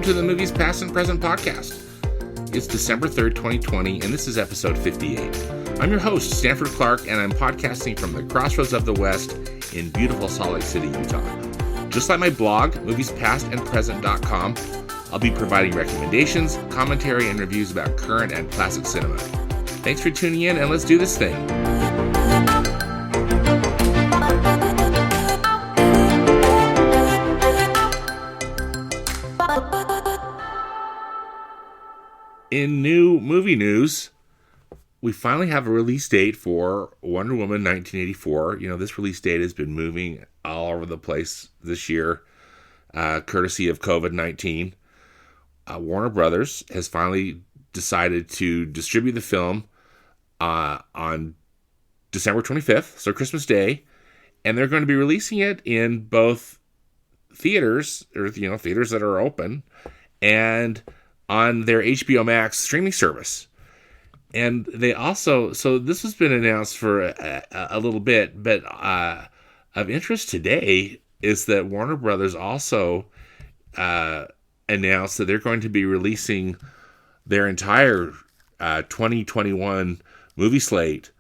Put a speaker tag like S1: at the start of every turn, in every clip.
S1: to the Movies Past and Present podcast. It's December 3rd, 2020, and this is episode 58. I'm your host, Stanford Clark, and I'm podcasting from the crossroads of the West in beautiful Salt Lake City, Utah. Just like my blog, moviespastandpresent.com, I'll be providing recommendations, commentary, and reviews about current and classic cinema. Thanks for tuning in, and let's do this thing. In new movie news, we finally have a release date for Wonder Woman 1984. You know, this release date has been moving all over the place this year, courtesy of COVID-19. Warner Brothers has finally decided to distribute the film on December 25th, so Christmas Day, and they're going to be releasing it in both theaters, or theaters that are open, and on their HBO Max streaming service. And they also, so this has been announced for a little bit, but of interest today is that Warner Brothers also announced that they're going to be releasing their entire 2021 movie slate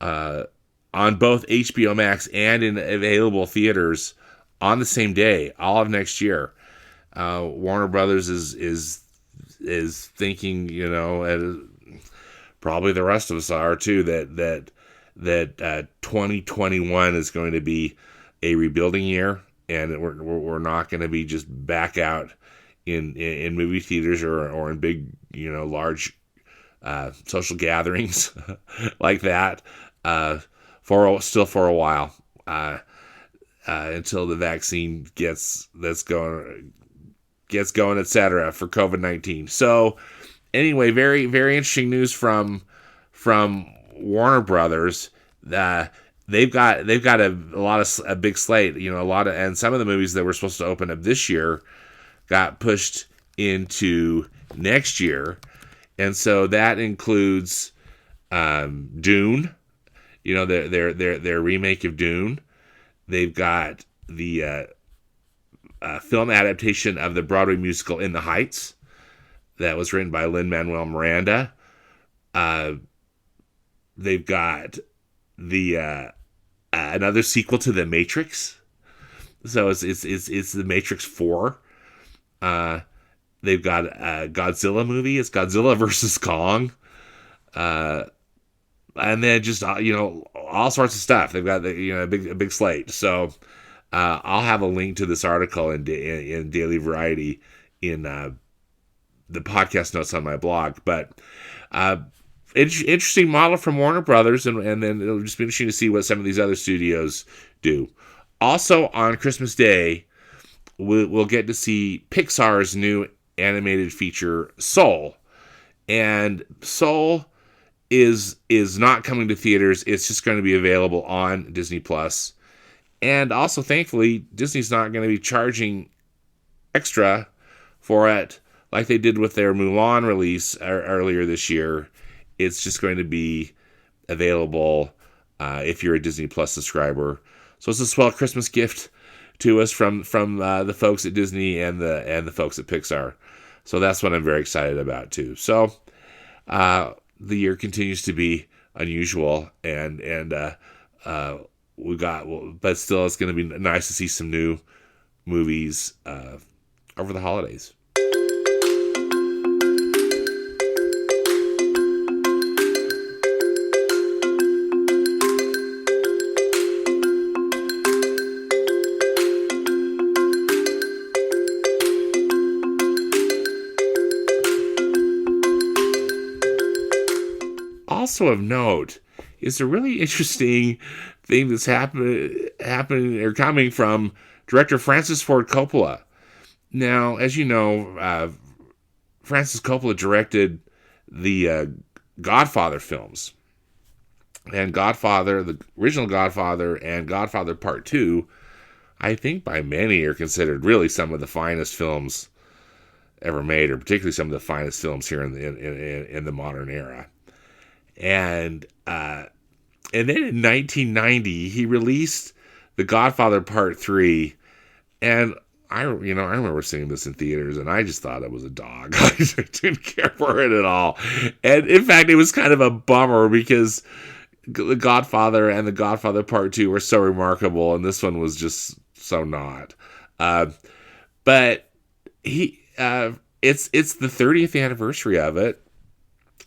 S1: on both HBO Max and in available theaters on the same day, all of next year. Warner Brothers is thinking, and probably the rest of us are too, that 2021 is going to be a rebuilding year, and we're not going to be just back out in movie theaters or in big, large social gatherings like that for a while until the vaccine gets going, etc. for COVID-19. So anyway, very, very interesting news from Warner Brothers. They've got a big slate, and some of the movies that were supposed to open up this year got pushed into next year. And so that includes Dune, their remake of Dune. They've got the film adaptation of the Broadway musical In the Heights that was written by Lin-Manuel Miranda. They've got the another sequel to The Matrix, so it's The Matrix 4. They've got a Godzilla movie. It's Godzilla versus Kong, and then just all sorts of stuff. They've got a big slate. So I'll have a link to this article in Daily Variety in the podcast notes on my blog. But interesting model from Warner Brothers, and then it'll just be interesting to see what some of these other studios do. Also on Christmas Day, we'll get to see Pixar's new animated feature, Soul. And Soul is not coming to theaters. It's just going to be available on Disney Plus. And also, thankfully, Disney's not going to be charging extra for it like they did with their Mulan release earlier this year. It's just going to be available if you're a Disney Plus subscriber. So it's a swell Christmas gift to us from the folks at Disney and the folks at Pixar. So that's what I'm very excited about too. So the year continues to be unusual, and but still, it's going to be nice to see some new movies over the holidays. Also of note is a really interesting thing that's happening or coming from director Francis Ford Coppola. Now, as you know, Francis Coppola directed the Godfather films. And Godfather, the original Godfather, and Godfather Part II, I think by many are considered really some of the finest films ever made, or particularly some of the finest films here in the modern era. And then in 1990, he released The Godfather Part III, and I remember seeing this in theaters, and I just thought it was a dog. I didn't care for it at all. And in fact, it was kind of a bummer because The Godfather and The Godfather Part 2 were so remarkable, and this one was just so not. But it's the 30th anniversary of it,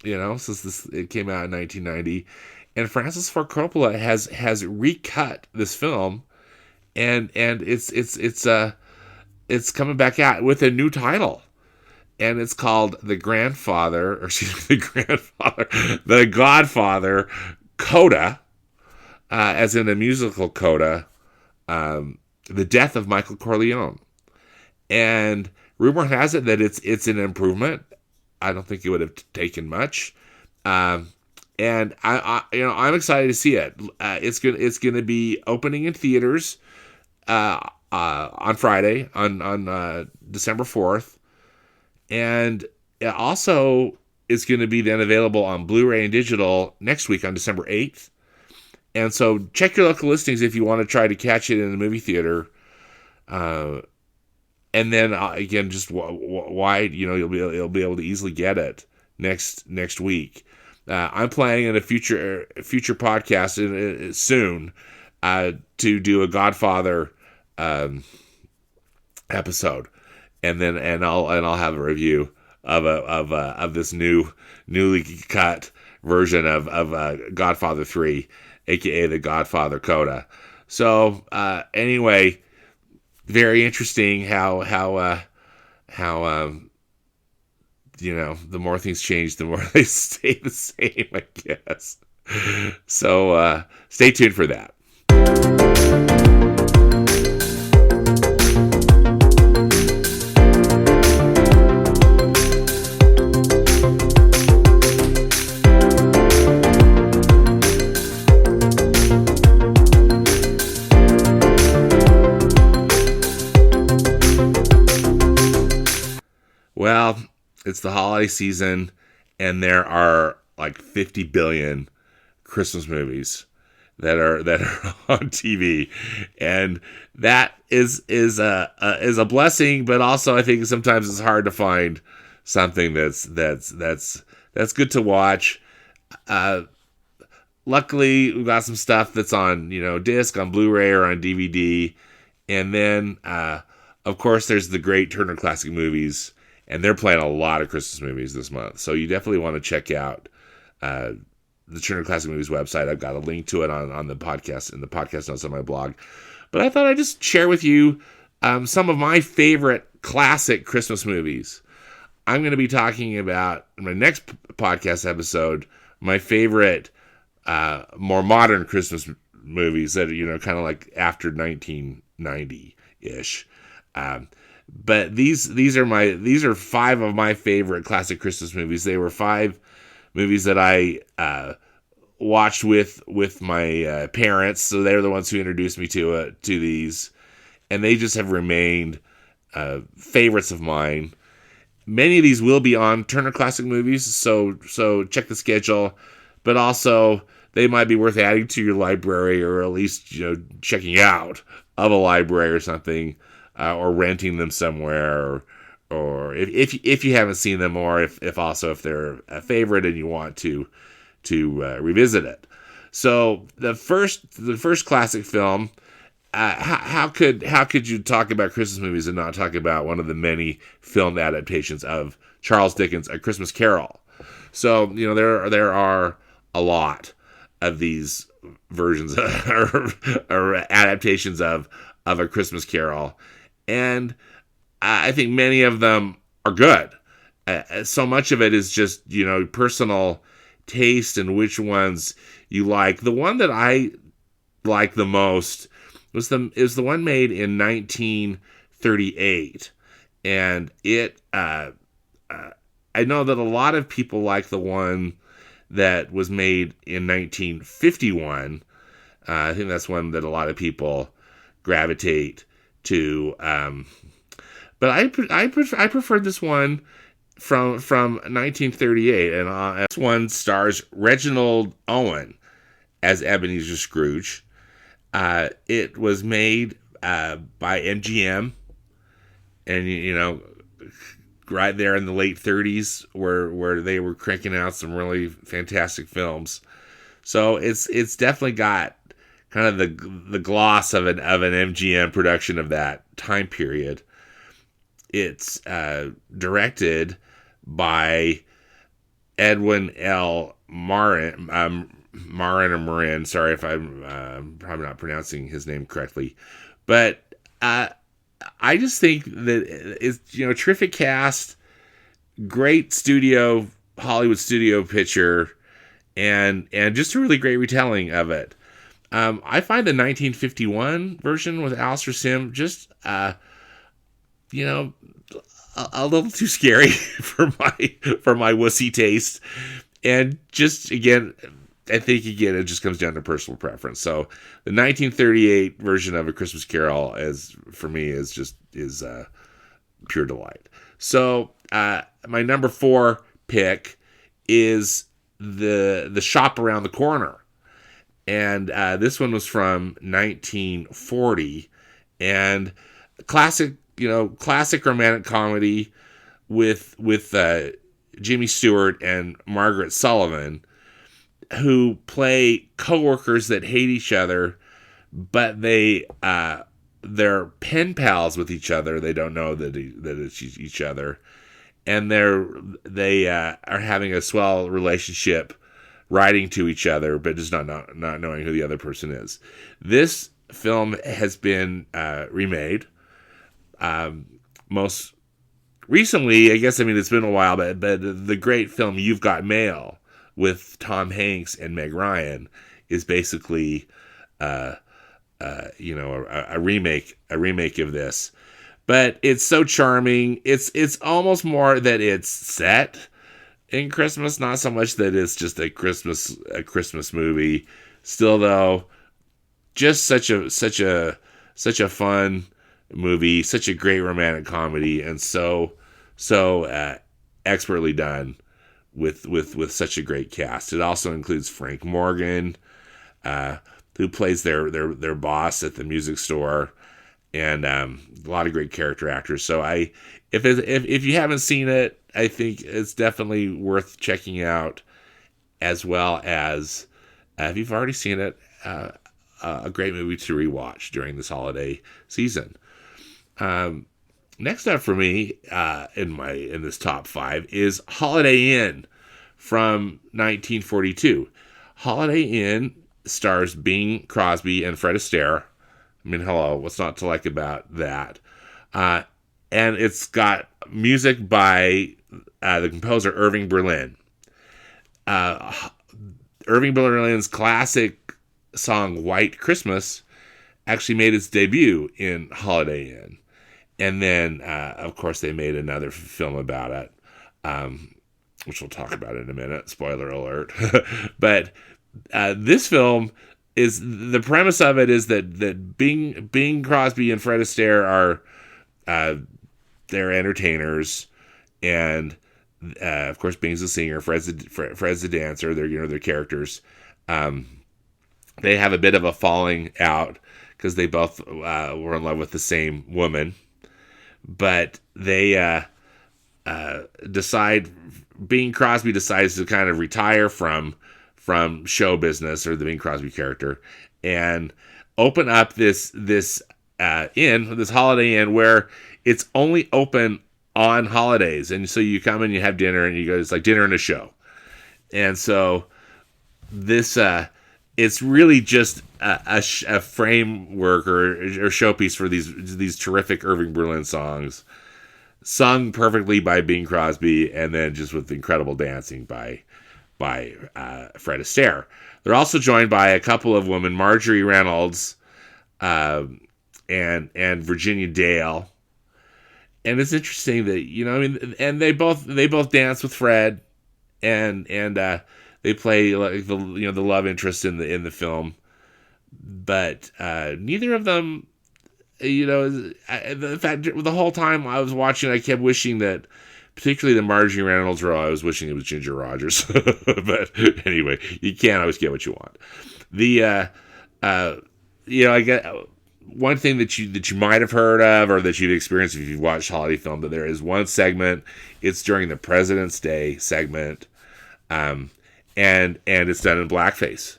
S1: since it came out in 1990, and Francis Ford Coppola has recut this film, and it's coming back out with a new title, and it's called The Godfather Coda, as in a musical coda, The Death of Michael Corleone. And rumor has it that it's an improvement. I don't think it would have taken much. And I'm excited to see it. It's gonna be opening in theaters on Friday, on December 4th, and it also is going to be then available on Blu-ray and Digital next week on December 8th. And so check your local listings if you want to try to catch it in the movie theater. And then again, just wide, you'll be able to easily get it next week. I'm planning in a future podcast soon to do a Godfather episode, and I'll have a review of this newly cut version of Godfather 3, aka the Godfather Coda. So anyway, very interesting how the more things change, the more they stay the same, I guess. So stay tuned for that. Well, it's the holiday season, and there are like 50 billion Christmas movies that are on TV, and that is a blessing, but also I think sometimes it's hard to find something that's good to watch. Luckily, we've got some stuff that's on disc, on Blu-ray, or on DVD, and then of course there's the great Turner Classic Movies. And they're playing a lot of Christmas movies this month. So you definitely want to check out the Turner Classic Movies website. I've got a link to it on the podcast, in the podcast notes on my blog. But I thought I'd just share with you some of my favorite classic Christmas movies. I'm going to be talking about, in my next podcast episode, my favorite more modern Christmas movies that are, kind of like after 1990-ish. But these are 5 of my favorite classic Christmas movies. They were 5 movies that I watched with my parents, so they're the ones who introduced me to these, and they just have remained favorites of mine. Many of these will be on Turner Classic Movies, so check the schedule. But also, they might be worth adding to your library, or at least checking out of a library or something. Or renting them somewhere, or if you haven't seen them, or if they're a favorite and you want to revisit it. So the first classic film, how could you talk about Christmas movies and not talk about one of the many film adaptations of Charles Dickens' A Christmas Carol? So there are a lot of these versions or adaptations of A Christmas Carol. And I think many of them are good. So much of it is just, personal taste and which ones you like. The one that I like the most is the one made in 1938. And it, I know that a lot of people like the one that was made in 1951. I think that's one that a lot of people gravitate to, but I prefer this one from 1938, and this one stars Reginald Owen as Ebenezer Scrooge. It was made by MGM, and right there in the late 30s, where they were cranking out some really fantastic films. So it's definitely got kind of the gloss of an MGM production of that time period. It's directed by Edwin L. Marin. Sorry if I'm probably not pronouncing his name correctly, but I just think that it's terrific cast, great Hollywood studio picture, and just a really great retelling of it. I find the 1951 version with Alistair Sim just a little too scary for my wussy taste, and just again, I think it just comes down to personal preference. So the 1938 version of A Christmas Carol for me is pure delight. So my number 4 pick is the Shop Around the Corner, and this one was from 1940, and classic romantic comedy with Jimmy Stewart and Margaret Sullivan, who play coworkers that hate each other, but they're pen pals with each other. They don't know that it's each other, and they are having a swell relationship, writing to each other, but just not knowing who the other person is. This film has been remade. Most recently, I guess, it's been a while, but the great film You've Got Mail with Tom Hanks and Meg Ryan is basically a remake of this. But it's so charming. It's almost more that it's set in Christmas, not so much that it's just a Christmas movie. Still though, just such a fun movie, such a great romantic comedy, and so expertly done with such a great cast. It also includes Frank Morgan, who plays their boss at the music store, and a lot of great character actors. So if you haven't seen it, I think it's definitely worth checking out, as well as if you've already seen it, a great movie to rewatch during this holiday season. Next up for me in this top 5 is Holiday Inn from 1942. Holiday Inn stars Bing Crosby and Fred Astaire. Hello, what's not to like about that? And it's got music by the composer Irving Berlin. Irving Berlin's classic song White Christmas actually made its debut in Holiday Inn. And then, of course, they made another film about it, which we'll talk about in a minute. Spoiler alert. But this film the premise of it is that Bing Crosby and Fred Astaire are they're entertainers, and of course Bing's a singer, Fred's a dancer. They're characters. They have a bit of a falling out because they both were in love with the same woman. But they Bing Crosby decides to kind of retire from show business, or the Bing Crosby character, and open up this Holiday Inn, where it's only open on holidays. And so you come and you have dinner, and you go, it's like dinner and a show. And so this it's really just a framework or showpiece for these terrific Irving Berlin songs, sung perfectly by Bing Crosby, and then just with incredible dancing by Fred Astaire. They're also joined by a couple of women, Marjorie Reynolds and Virginia Dale. And it's interesting that and they both dance with Fred, and they play like the love interest in the film, but neither of them, in fact, the whole time I was watching, I kept wishing that, particularly the Marjorie Reynolds role, I was wishing it was Ginger Rogers. But anyway, you can't always get what you want. I get one thing that you might have heard of or that you've experienced if you've watched holiday film, that there is one segment. It's during the President's Day segment, and it's done in blackface,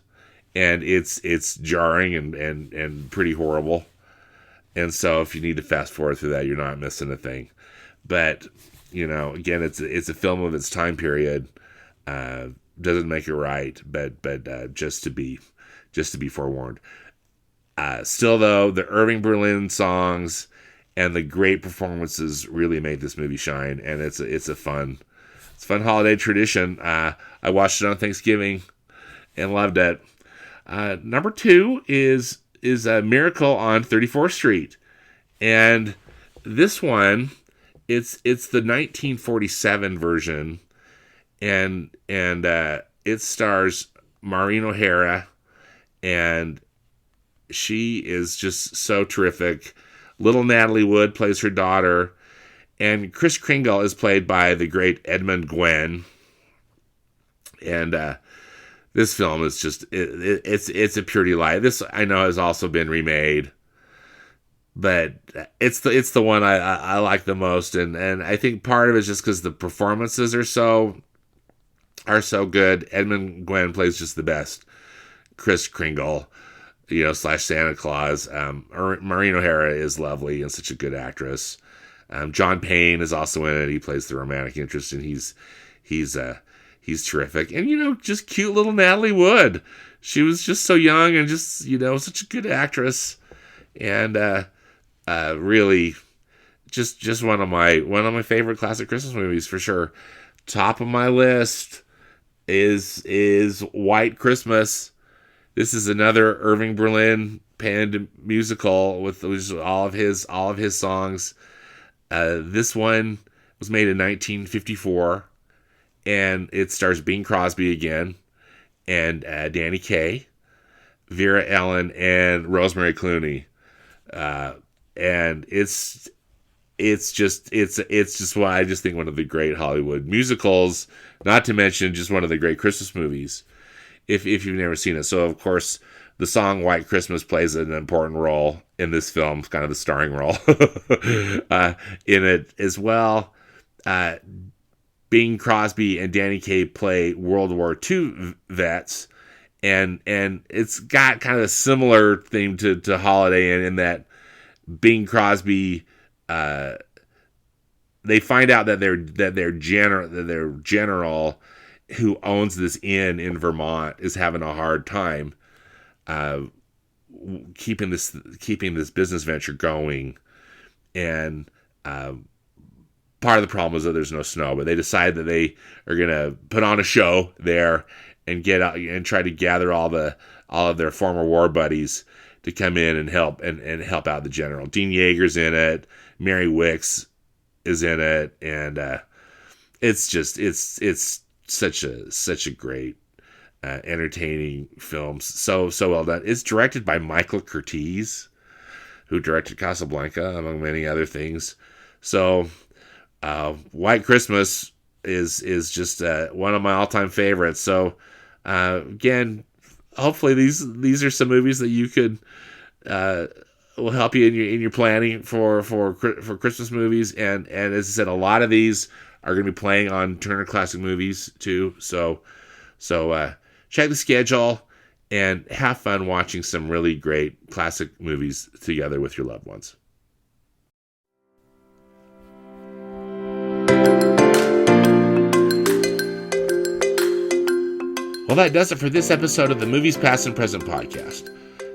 S1: and it's jarring and pretty horrible. And so if you need to fast forward through that, you're not missing a thing. But again, it's a film of its time period. Doesn't make it right, but just to be forewarned. Still, though, the Irving Berlin songs and the great performances really made this movie shine, and it's a fun holiday tradition. I watched it on Thanksgiving and loved it. Number 2 is a Miracle on 34th Street, and this one, it's the 1947 version, and it stars Maureen O'Hara, and she is just so terrific. Little Natalie Wood plays her daughter, and Kris Kringle is played by the great Edmund Gwenn. And this film is just it's a pure delight. This, I know, has also been remade, but it's the one I like the most, and I think part of it is just because the performances are so good. Edmund Gwenn plays just the best. Kris Kringle, / Santa Claus. Maureen O'Hara is lovely and such a good actress. John Payne is also in it. He plays the romantic interest, and he's terrific. And just cute little Natalie Wood. She was just so young and just such a good actress, and really just one of my favorite classic Christmas movies for sure. Top of my list is White Christmas. This is another Irving Berlin penned musical with all of his songs. This one was made in 1954, and it stars Bing Crosby again, and Danny Kaye, Vera Ellen, and Rosemary Clooney. And it's just why I just think one of the great Hollywood musicals, not to mention just one of the great Christmas movies, if you've never seen it. So, of course, the song White Christmas plays an important role in this film, kind of the starring role in it as well. Bing Crosby and Danny Kaye play World War II vets, and it's got kind of a similar theme to Holiday in that Bing Crosby, they find out that their general who owns this inn in Vermont is having a hard time keeping this business venture going, and part of the problem is that there's no snow, but they decide that they are going to put on a show there and get out and try to gather all of their former war buddies to come in and help out the general. Dean Yeager's in it, Mary Wicks is in it, and it's such a great entertaining film. So well done. It's directed by Michael Curtiz, who directed Casablanca among many other things. So White Christmas is just one of my all-time favorites. So again, hopefully these are some movies that you could will help you in your planning for Christmas movies. And as I said, a lot of these are going to be playing on Turner Classic Movies too. So check the schedule and have fun watching some really great classic movies together with your loved ones. Well, that does it for this episode of the Movies Past and Present podcast.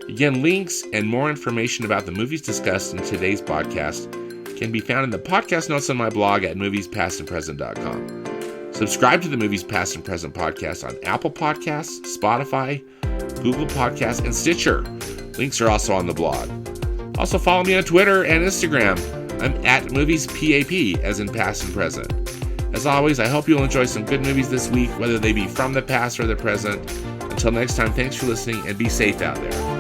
S1: Again, links and more information about the movies discussed in today's podcast can be found in the podcast notes on my blog at moviespastandpresent.com. Subscribe to the Movies Past and Present podcast on Apple Podcasts, Spotify, Google Podcasts, and Stitcher. Links are also on the blog. Also follow me on Twitter and Instagram. I'm at MoviesPAP, as in past and present. As always, I hope you'll enjoy some good movies this week, whether they be from the past or the present. Until next time, thanks for listening and be safe out there.